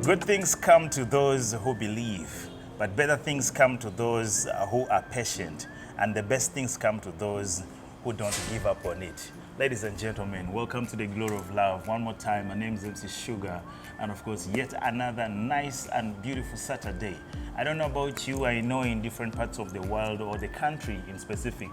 Good things come to those who believe, but better things come to those who are patient, and the best things come to those who don't give up on it. Ladies and gentlemen, welcome to the Glory of Love. One more time, my name is MC Sugar, and of course, yet another nice and beautiful Saturday. I don't know about you, I know in different parts of the world or the country in specific,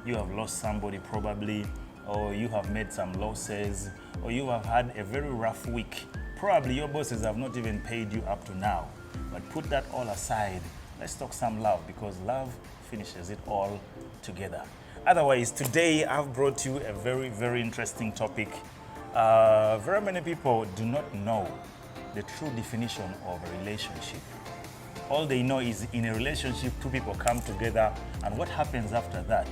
you have lost somebody probably, or you have made some losses, or you have had a very rough week. Probably your bosses have not even paid you up to now. But put that all aside, let's talk some love, because love finishes it all together. Otherwise, today I've brought you a very, very interesting topic. Very many people do not know the true definition of a relationship. All they know is in a relationship, two people come together, and what happens after that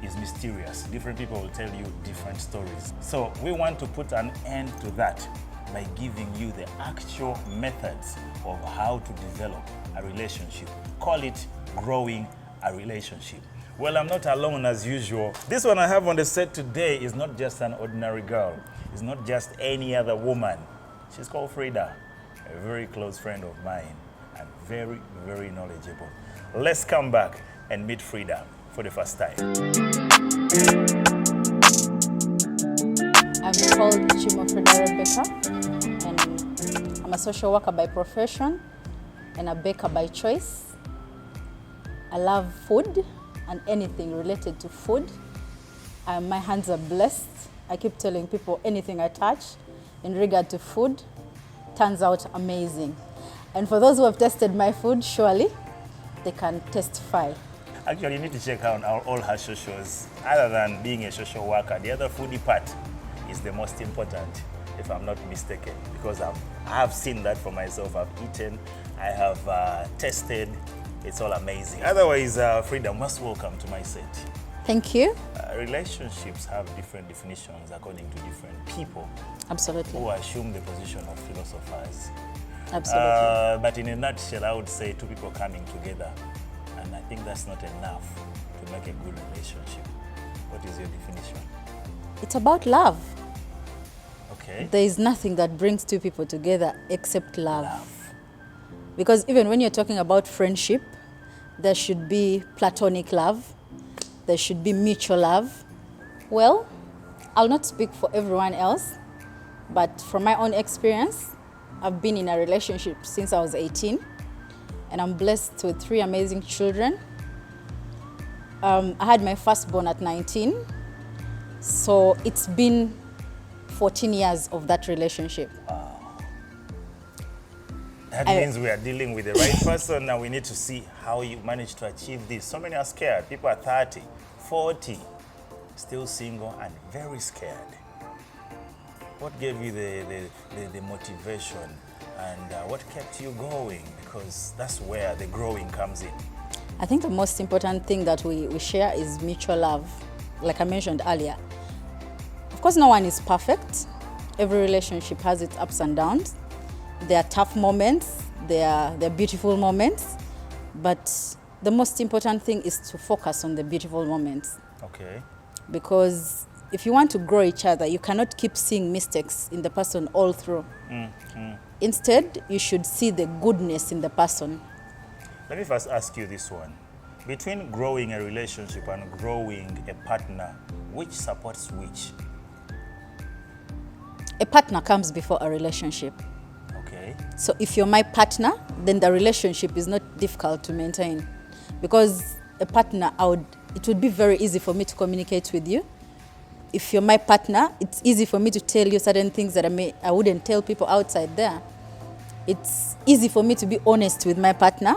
is mysterious. Different people will tell you different stories. So we want to put an end to that by giving you the actual methods of how to develop a relationship. Call it growing a relationship. Well, I'm not alone as usual. This one I have on the set today is not just an ordinary girl. It's not just any other woman. She's called Frida, a very close friend of mine and very, very knowledgeable. Let's come back and meet Frida for the first time. I'm called Chimo Frida Rebecca, and I'm a social worker by profession and a baker by choice. I love food and anything related to food. My hands are blessed. I keep telling people anything I touch in regard to food turns out amazing. And for those who have tested my food, surely they can testify. Actually, you need to check out all her socials. Other than being a social worker, the other foodie part is the most important, if I'm not mistaken, because I have seen that for myself. I've eaten, I have tasted. It's all amazing. Otherwise, Frida, most welcome to my set. Thank you. Relationships have different definitions according to different people. Absolutely. Who assume the position of philosophers. Absolutely. But in a nutshell, I would say two people coming together. And I think that's not enough to make a good relationship. What is your definition? It's about love. Okay. There is nothing that brings two people together except love. Because even when you're talking about friendship, there should be platonic love. There should be mutual love. Well, I'll not speak for everyone else, but from my own experience, I've been in a relationship since I was 18, and I'm blessed with 3 amazing children. I had my firstborn at 19, so it's been 14 years of that relationship. That means we are dealing with the right person. Now we need to see how you managed to achieve this. So many are scared. People are 30, 40, still single and very scared. What gave you the motivation, and what kept you going? Because that's where the growing comes in. I think the most important thing that we share is mutual love, like I mentioned earlier. Of course, no one is perfect. Every relationship has its ups and downs. There are tough moments, there are beautiful moments, but the most important thing is to focus on the beautiful moments. Okay. Because if you want to grow each other, you cannot keep seeing mistakes in the person all through. Instead, you should see the goodness in the person. Let me first ask you this one. Between growing a relationship and growing a partner, which supports which? A partner comes before a relationship. Okay. So if you're my partner, then the relationship is not difficult to maintain. Because a partner, it would be very easy for me to communicate with you. If you're my partner, it's easy for me to tell you certain things that I wouldn't tell people outside there. It's easy for me to be honest with my partner.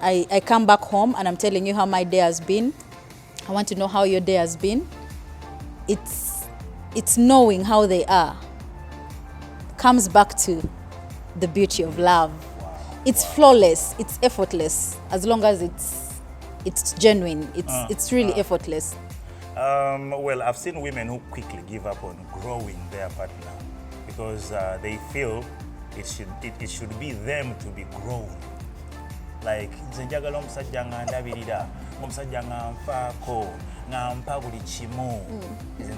I come back home and I'm telling you how my day has been. I want to know how your day has been. It's knowing how they are. Comes back to the beauty of love. It's flawless, it's effortless, as long as it's genuine. It's really effortless. Well, I've seen women who quickly give up on growing their partner because they feel it should be them to be grown. Like, isn't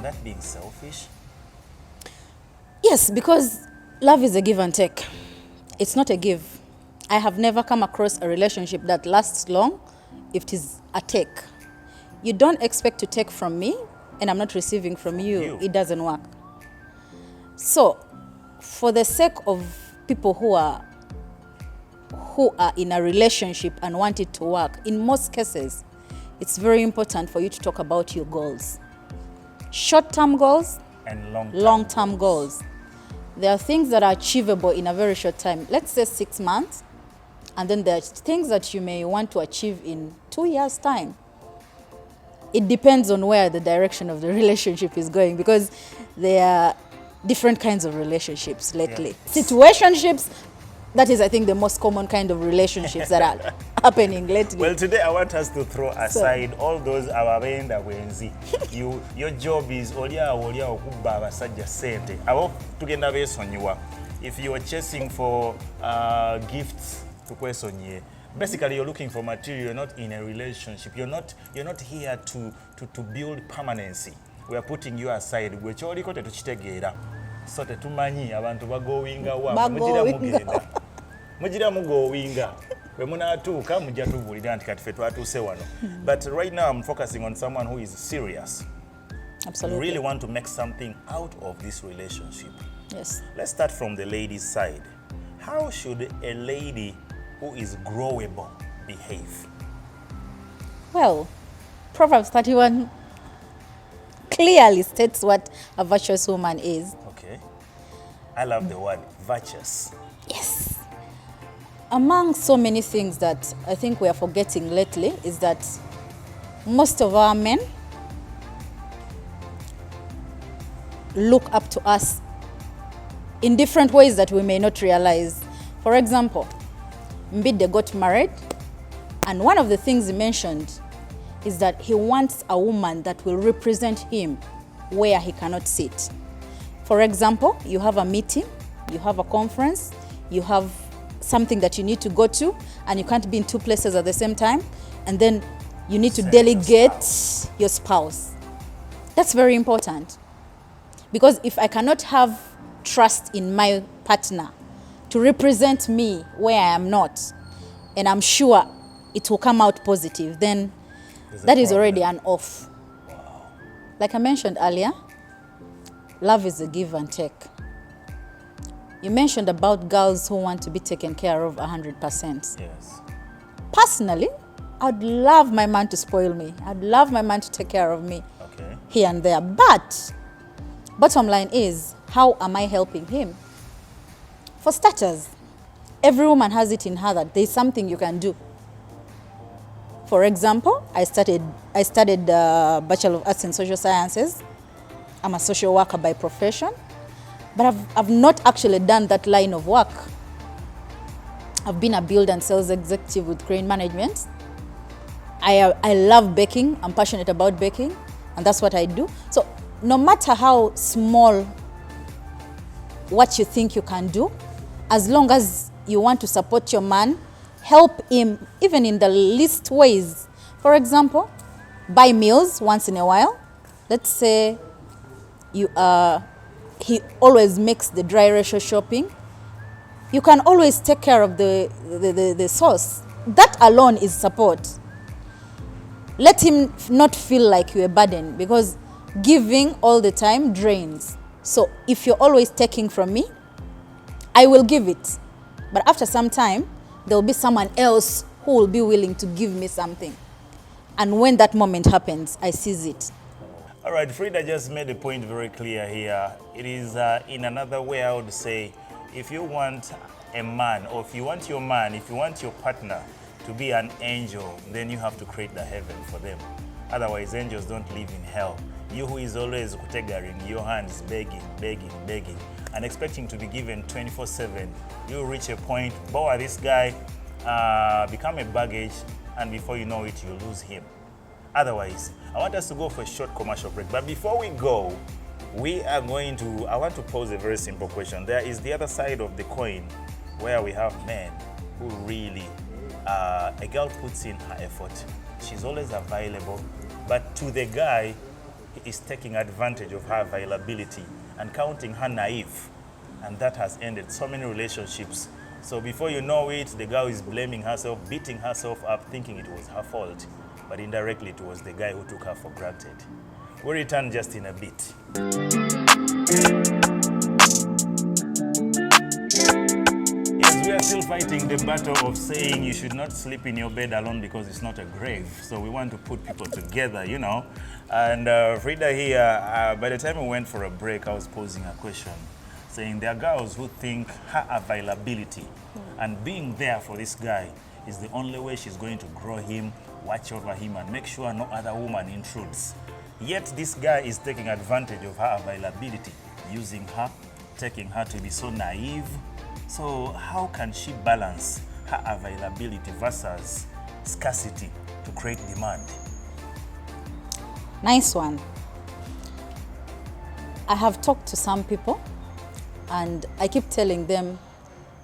that being selfish? Yes, because love is a give and take. It's not a give. I have never come across a relationship that lasts long if it is a take. You don't expect to take from me and I'm not receiving from you. It doesn't work. So, for the sake of people who are in a relationship and want it to work, in most cases, it's very important for you to talk about your goals. Short-term goals And long-term goals. There are things that are achievable in a very short time. Let's say 6 months. And then there are things that you may want to achieve in 2 years' time. It depends on where the direction of the relationship is going, because there are different kinds of relationships lately. Yeah. Situationships, that is, I think, the most common kind of relationships that are happening lately. Well, today I want us to throw aside all those ababenda bwenzi. Your job is olia okubba abasajja sente. Abo tugenda beesonyiwa. If you are chasing for gifts, tukwesonyiye. Basically, you're looking for material. You're not in a relationship. You're not here to build permanency. We are putting you aside. Gwe kyoliko tetukitegeera. So tetumanyi abantu bagowinga wa. Mugira mugenda. Mugira mugowinga. Bwe munaatuuka mujja tubuulira nti kati ffe twatuuse wano. But right now I'm focusing on someone who is serious. Absolutely. You really want to make something out of this relationship. Yes. Let's start from the lady's side. How should a lady who is growable behave? Well, Proverbs 31 clearly states what a virtuous woman is. Okay. I love the word virtuous. Yes. Among so many things that I think we are forgetting lately is that most of our men look up to us in different ways that we may not realize. For example, Mbide got married, and one of the things he mentioned is that he wants a woman that will represent him where he cannot sit. For example, you have a meeting, you have a conference, you have something that you need to go to, and you can't be in two places at the same time, and then you need to delegate your spouse. That's very important. Because if I cannot have trust in my partner to represent me where I am not, and I'm sure it will come out positive, then that is already an off. Wow. Like I mentioned earlier, love is a give and take. You mentioned about girls who want to be taken care of 100%. Yes. Personally, I'd love my man to spoil me. I'd love my man to take care of me Okay. here and there. But bottom line is, how am I helping him? For starters, every woman has it in her that there's something you can do. For example, I studied Bachelor of Arts in Social Sciences. I'm a social worker by profession, but I've not actually done that line of work. I've been a build and sales executive with Crane Management. I love baking. I'm passionate about baking, and that's what I do. So no matter how small what you think you can do, as long as you want to support your man, help him even in the least ways. For example, buy meals once in a while. Let's say he always makes the dry ratio shopping. You can always take care of the sauce. That alone is support. Let him not feel like you're a burden, because giving all the time drains. So if you're always taking from me, I will give it. But after some time, there'll be someone else who will be willing to give me something. And when that moment happens, I seize it. All right, Frida just made the point very clear here. It is in another way, I would say, if you want a man, or if you want your man, if you want your partner to be an angel, then you have to create the heaven for them. Otherwise, angels don't live in hell. You who is always kutegaring your hands, begging, and expecting to be given 24/7, you reach a point, boy, this guy become a baggage, and before you know it, you lose him. Otherwise, I want us to go for a short commercial break. But before we go, I want to pose a very simple question. There is the other side of the coin where we have men who really, a girl puts in her effort. She's always available, but to the guy, he is taking advantage of her availability and counting her naive. And that has ended so many relationships So before you know it, the girl is blaming herself, beating herself up, thinking it was her fault. But indirectly, it was the guy who took her for granted. We'll return just in a bit. Yes, we are still fighting the battle of saying you should not sleep in your bed alone because it's not a grave. So we want to put people together, you know. And Frida here, by the time we went for a break, I was posing a question, saying there are girls who think her availability and being there for this guy is the only way she's going to grow him, watch over him, and make sure no other woman intrudes. Yet this guy is taking advantage of her availability, using her, taking her to be so naive. So how can she balance her availability versus scarcity to create demand? Nice one. I have talked to some people and I keep telling them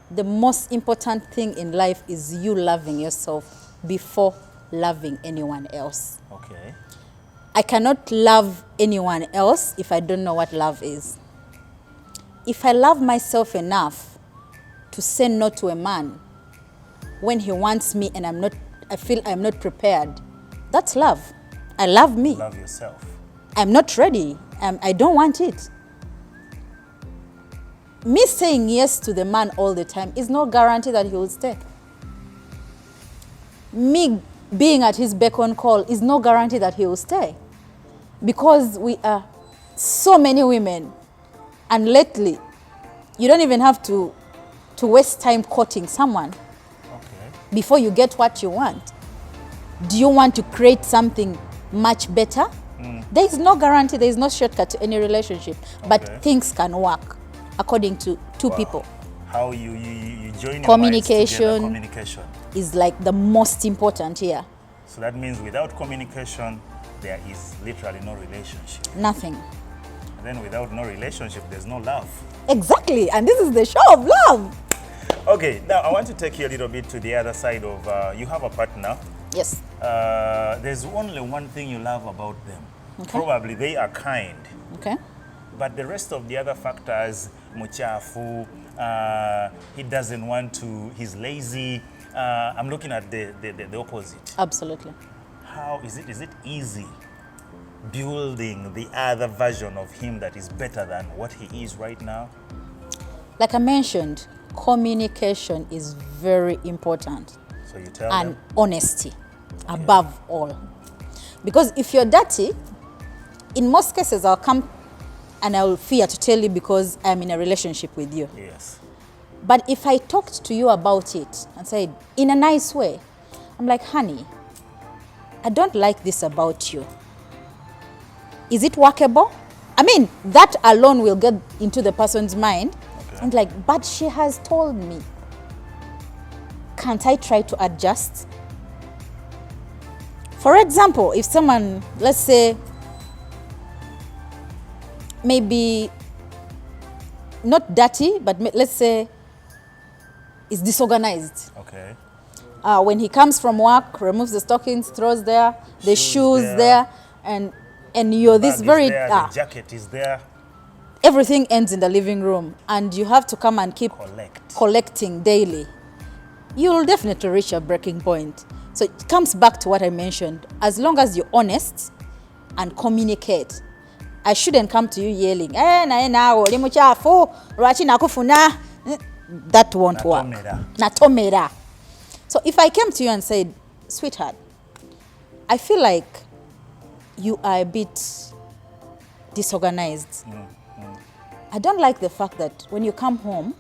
the most important thing in life is you loving yourself before loving anyone else. Okay. I cannot love anyone else if I don't know what love is. If I love myself enough to say no to a man when he wants me and I feel I'm not prepared, that's love. I love me. Love yourself. I'm not ready. I don't want it. Me saying yes to the man all the time is no guarantee that he will stay. Me being at his beck and call is no guarantee that he will stay. Because we are so many women, and lately, you don't even have to waste time courting someone before you get what you want. Do you want to create something much better? There is no guarantee, there is no shortcut to any relationship, but things can work according to two people. How you join Communication. Communication is like the most important here. So that means without communication, there is literally no relationship. Nothing. And then without no relationship, there's no love. Exactly, and this is the show of love. Okay, now I want to take you a little bit to the other side of, you have a partner. Yes. There's only one thing you love about them. Okay. Probably they are kind. Okay. But the rest of the other factors, muchafu, he doesn't want to, he's lazy. I'm looking at the opposite. Absolutely. How is it easy building the other version of him that is better than what he is right now? Like I mentioned, communication is very important. So you tell And them? honesty, above all. Because if you're dirty, in most cases I'll come and I will fear to tell you because I'm in a relationship with you. Yes. But if I talked to you about it and said, in a nice way, I'm like, honey, I don't like this about you. Is it workable? I mean, that alone will get into the person's mind. Okay. And like, but she has told me. Can't I try to adjust? For example, if someone, let's say, maybe not dirty, but let's say is disorganized. Okay. When he comes from work, removes the stockings, throws there, the shoes there, and you're this Bag very is there, the jacket is there. everything ends in the living room, and you have to come and keep collecting daily. You will definitely reach a breaking point. So it comes back to what I mentioned. As long as you're honest and communicate, I shouldn't come to you yelling, that won't work. Natomera. So if I came to you and said, sweetheart, I feel like you are a bit disorganized. I don't like the fact that when you come home,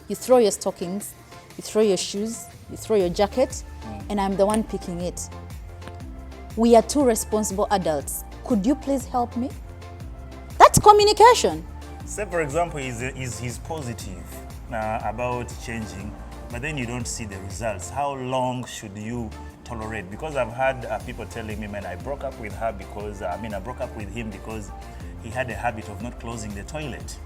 you throw your stockings, you throw your shoes, you throw your jacket, and I'm the one picking it. We are two responsible adults. Could you please help me? That's communication. Say, for example, he's positive about changing, but then you don't see the results. How long should you tolerate? Because I've had people telling me, man, I broke up with her because, I broke up with him because he had a habit of not closing the toilet.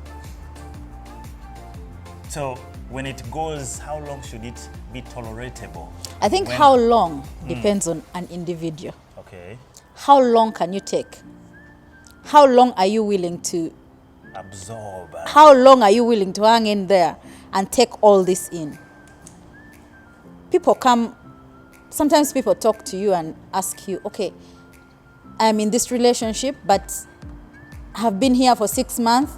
So when it goes, how long should it be tolerable? I think how long depends on an individual. Okay. How long can you take? How long are you willing to Absorb. How long are you willing to hang in there and take all this in? People come, sometimes people talk to you and ask you, okay, I'm in this relationship, but have been here for 6 months,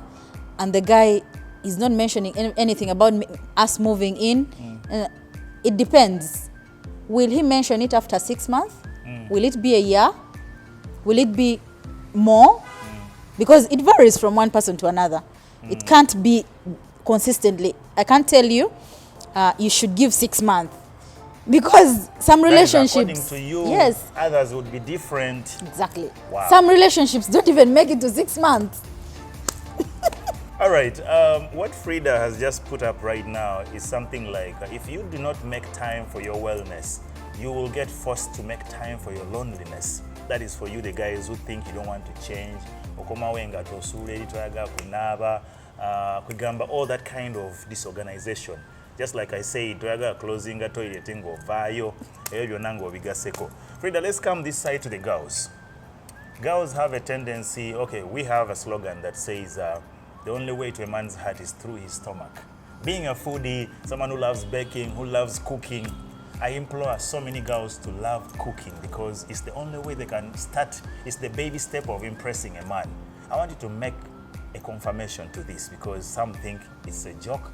and the guy is not mentioning anything about us moving in. It depends. Will he mention it after 6 months? Will it be a year? Will it be more? Because it varies from one person to another. It can't be consistently. I can't tell you, you should give 6 months. Because some relationships, according to you, yes, others would be different. exactly. Wow. Some relationships don't even make it to 6 months. All right, what Frida has just put up right now is something like, if you do not make time for your wellness, you will get forced to make time for your loneliness. That is for you, the guys who think you don't want to change. Okomawenga tosule toyaga kunaba, kugamba, all that kind of disorganization. Just like I say, toyaga closing a toilet ngo vayo, eyo nango bigaseko. Frida, let's come this side to the girls. Girls have a tendency, okay, we have a slogan that says, the only way to a man's heart is through his stomach. Being a foodie, someone who loves baking, who loves cooking, I implore so many girls to love cooking because it's the only way they can start. It's the baby step of impressing a man. I want you to make a confirmation to this because some think it's a joke.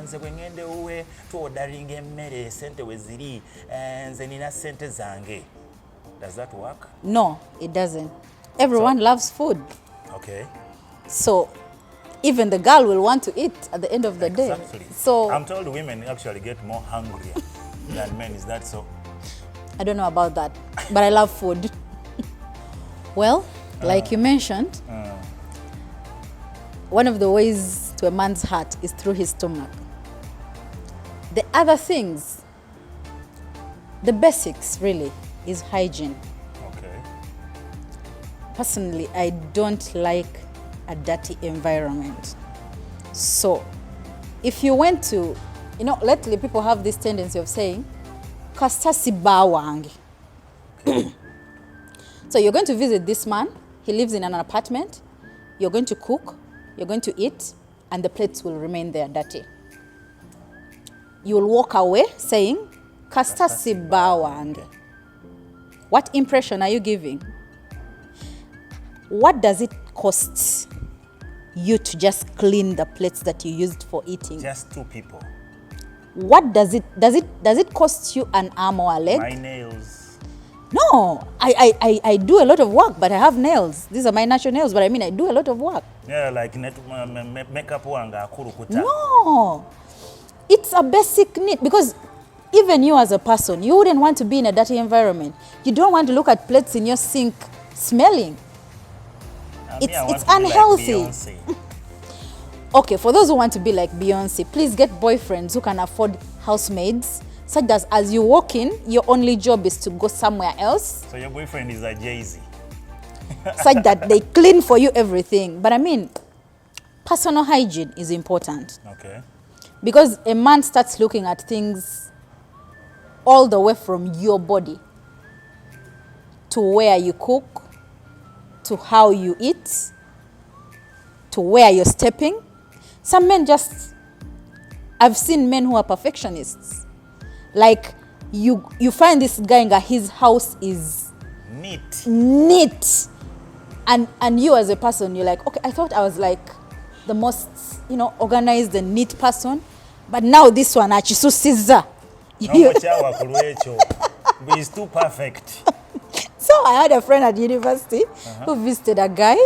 Nze bwengende uwe tuodaringa emmere sente weziri nze nina sente zange. Does that work? No, it doesn't. Everyone loves food. Okay. So even the girl will want to eat at the end of the day. Exactly. So I'm told women actually get more hungrier than men. Is that so? I don't know about that, but I love food. Well, like you mentioned, one of the ways to a man's heart is through his stomach. The other things, the basics really, is hygiene. Okay. Personally, I don't like a dirty environment. So if you went to, lately people have this tendency of saying, Kastasi bawangi. So you're going to visit this man, he lives in an apartment, you're going to cook, you're going to eat, and the plates will remain there dirty. You will walk away saying, Kastasi bawangi. What impression are you giving? What does it cost you to just clean the plates that you used for eating? Just 2 people. What does it cost you an arm or a leg? My nails. No, I do a lot of work, but I have nails. These are my natural nails, but I mean I do a lot of work. Yeah, like makeup wanga kurukuta. No, it's a basic need because even you as a person, you wouldn't want to be in a dirty environment. You don't want to look at plates in your sink smelling. It's unhealthy. Like Okay, for those who want to be like Beyonce, please get boyfriends who can afford housemaids, such that as you walk in, your only job is to go somewhere else. So your boyfriend is a Jay-Z. Such that they clean for you everything. But I mean, personal hygiene is important. Okay. Because a man starts looking at things all the way from your body to where you cook, to how you eat, to where you're stepping. Some men I've seen men who are perfectionists. Like you find this guy and his house is neat. And you as a person, you're like, okay, I thought I was like the most, organized and neat person. But now this one, Achisusiza. He's too perfect. So I had a friend at university who visited a guy,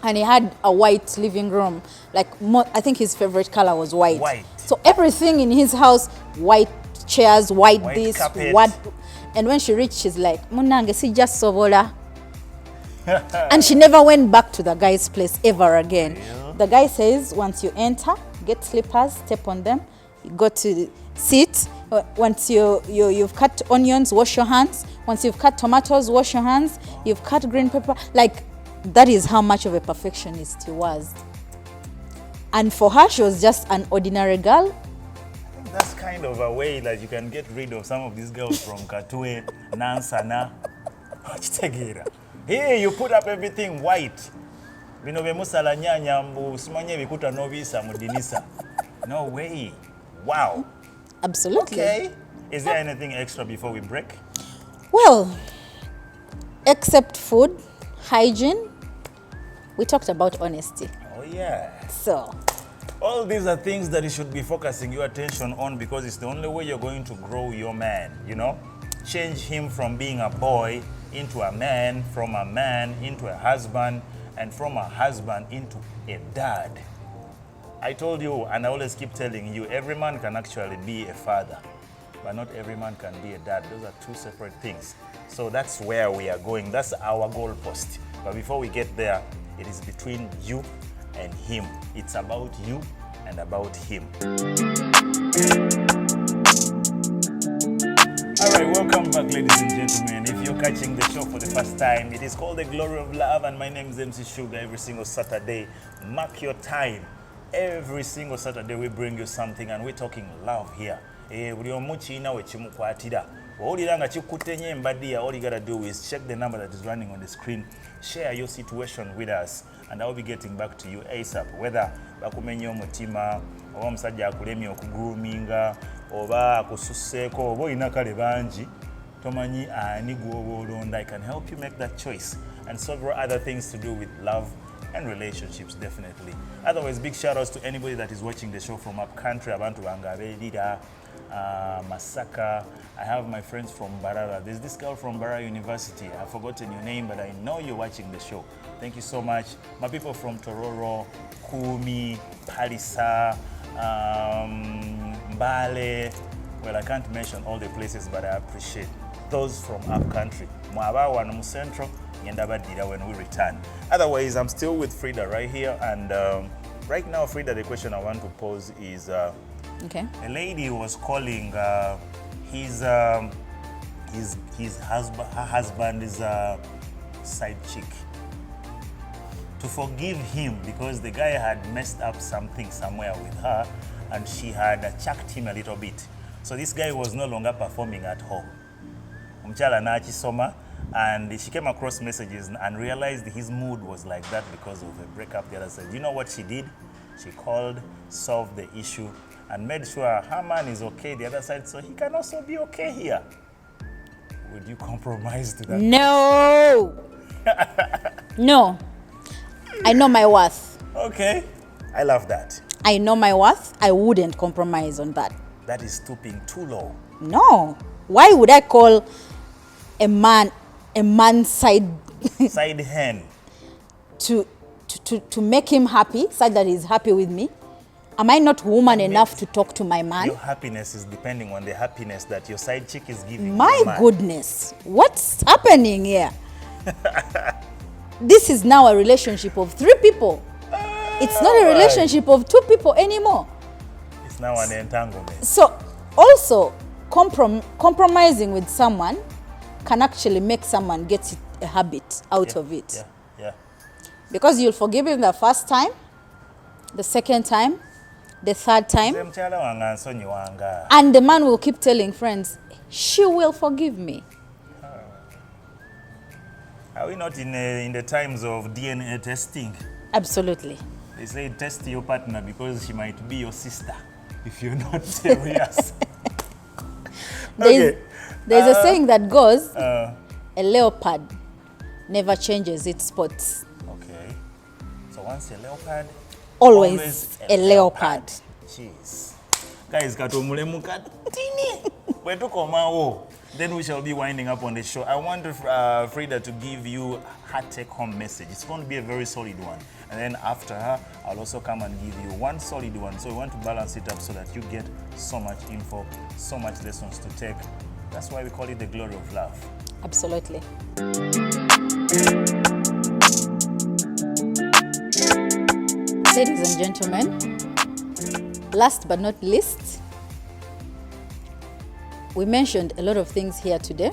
and he had a white living room. Like, I think his favorite color was white. White. So everything in his house, white chairs, white this, carpet. what. And when she reached, she's like, Munange, si just sobola. And she never went back to the guy's place ever again. Yeah. The guy says, once you enter, get slippers, step on them, you go to sit. Once you've cut onions, wash your hands. Once you've cut tomatoes, wash your hands. You've cut green pepper. Like, that is how much of a perfectionist he was. And for her, she was just an ordinary girl. That's kind of a way that you can get rid of some of these girls from Katue, Nansana. Hey, you put up everything white. Bino be musala nyanya mbu simanye bikuta novisa mu dinisa. No way. Wow. Absolutely. Okay. Is there anything extra before we break? Well, except food, hygiene, we talked about honesty. Oh yeah. So, All these are things that you should be focusing your attention on because it's the only way you're going to grow your man, you know? Change him from being a boy into a man, from a man into a husband, and from a husband into a dad. I told you, and I always keep telling you, every man can actually be a father, but not every man can be a dad. Those are two separate things. So that's where we are going. That's our goalpost. But before we get there, it is between you and him. It's about you and about him. All right, welcome back, ladies and gentlemen. If you're catching the show for the first time, it is called The Glory of Love, and my name is MC Sugar. Every single Saturday, mark your time. Every single Saturday, we bring you something, and we're talking love here. Buli omu kiina we kimukwatira. Owulira nga kikutte nnyo embaddiya, all you gotta do is check the number that is running on the screen, share your situation with us, and I'll be getting back to you ASAP. Whether bakumenye omutima, oba omusajja akulemye okugruminga, oba akususseeko, oba olina kale bangi, tomanyi ani gw'oba olonda. I can help you make that choice, and several other things to do with love and relationships, definitely. Otherwise, big shout outs to anybody that is watching the show from up country, abantu bangabeerira, Masaka. I have my friends from Barara. There's this girl from Barara University. I've forgotten your name, but I know you're watching the show. Thank you so much. My people from Tororo, Kumi, Palisa, Mbale. Well, I can't mention all the places, but I appreciate those from up country. Mwabawa na Musentro, Yendabadira when we return. Otherwise, I'm still with Frida right here. And right now, Frida, the question I want to pose is, okay. a lady was calling his husband, her husband is a side chick, to forgive him because the guy had messed up something somewhere with her, and she had chucked him a little bit. So this guy was no longer performing at home. Omukyala n'akisoma, and she came across messages and realized his mood was like that because of a breakup the other side. You know what she did? She called, solved the issue, and made sure her man is okay the other side, so he can also be okay here. Would you compromise to that? No! No. I know my worth. Okay. I love that. I know my worth. I wouldn't compromise on that. That is stooping too low. No. Why would I call a man's side Side hen. to make him happy, such that he's happy with me? Am I not woman enough to talk to my man? Your happiness is depending on the happiness that your side chick is giving. My your man. goodness, what's happening here? This is now a relationship of 3 people. It's not a relationship of 2 people anymore. It's now an entanglement. So also, compromising with someone can actually make someone get a habit out of it. Yeah. Because you'll forgive him the first time, the second time, the third time, Nze mukyala wange ansonyiwanga. and the man will keep telling friends, she will forgive me. Are we not in the times of DNA testing? Absolutely. They say test your partner because she might be your sister if you're not serious. There's a saying that goes, Uh, a leopard never changes its spots. okay. So once a leopard, Always a leopard. Jeez. Guys, katomulemu katini. Wetukomawo. Then we shall be winding up on the show. I want Frida to give you her take-home message. It's going to be a very solid one. And then after her, I'll also come and give you one solid one. So we want to balance it up so that you get so much info, so much lessons to take. That's why we call it the glory of love. Absolutely. Ladies and gentlemen, last but not least, we mentioned a lot of things here today,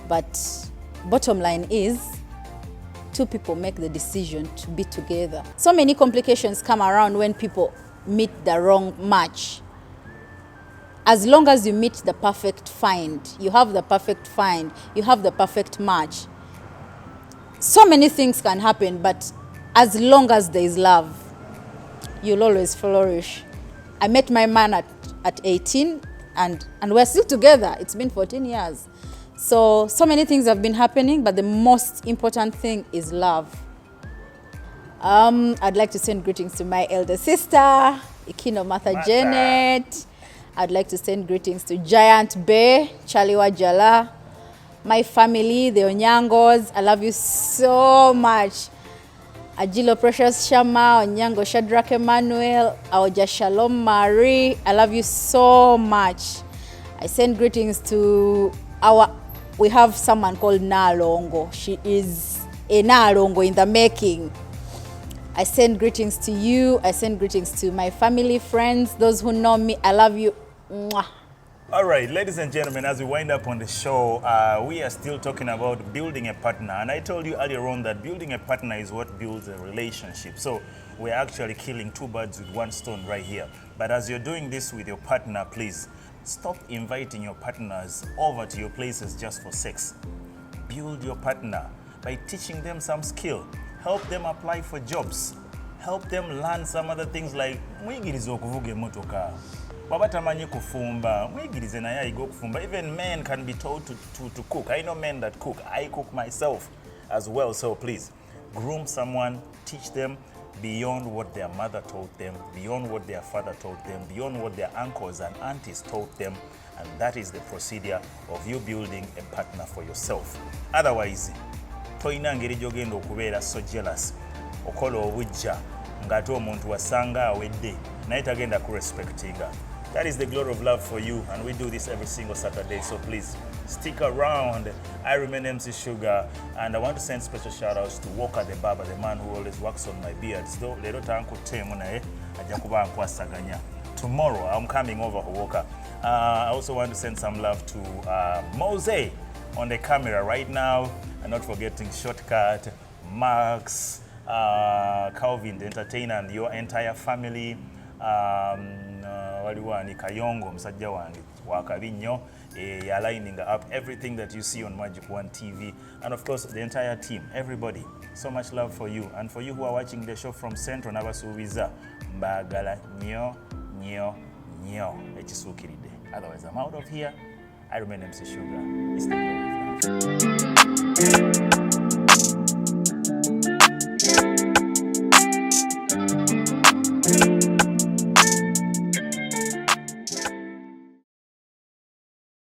but bottom line is 2 people make the decision to be together. So many complications come around when people meet the wrong match. As long as you meet the perfect find, you have the perfect find, you have the perfect match, so many things can happen, but as long as there is love, you'll always flourish. I met my man at 18 and we're still together. It's been 14 years. So many things have been happening, but the most important thing is love. I'd like to send greetings to my elder sister, Ikino Martha Janet. I'd like to send greetings to Giant Bear, Charlie Wajala, my family, the Onyangos. I love you so much. Ajilo Precious Shama, Onyango Shadrach Emmanuel, Aoja Shalom Marie. I love you so much. I send greetings to we have someone called Nalongo. She is a Nalongo in the making. I send greetings to you. I send greetings to my family, friends, those who know me. I love you. Mwah. All right, ladies and gentlemen, as we wind up on the show, we are still talking about building a partner. And I told you earlier on that building a partner is what builds a relationship. So we're actually killing two birds with one stone right here. But as you're doing this with your partner, please stop inviting your partners over to your places just for sex. Build your partner by teaching them some skill. Help them apply for jobs. Help them learn some other things like mwigirize okuvuga emotoka. Baba tamanyi kufumba, mwigirize naye ayiga kufumba. Even men can be taught to cook. I know men that cook. I cook myself as well. So please, groom someone, teach them beyond what their mother taught them, beyond what their father taught them, beyond what their uncles and aunties taught them. And that is the procedure of you building a partner for yourself. Otherwise, toyina ngeri gy'ogenda okubeera so jealous, okola obujja ng'ate omuntu wasanga awedde naye tagenda kurespectinga. That is the glory of love for you, and we do this every single Saturday, so please stick around. I remain MC Sugar, and I want to send special shout outs to Walker the Barber, the man who always works on my beards. Though lero tankutemu naye ajja kuba nkwasaganya. Tomorrow I'm coming over for Walker. I also want to send some love to Mose on the camera right now, and not forgetting Shortcut, Max, Calvin the entertainer, and your entire family. Waliwani Kayongo msajja wange wakabinyo aligning up everything that you see on Magic One TV, and of course the entire team, everybody. So much love for you, and for you who are watching the show from Central Nabasubiza, mbagala nyo ekisukiridde. Otherwise I'm out of here. I remain MC Sugar. It's the glory of love.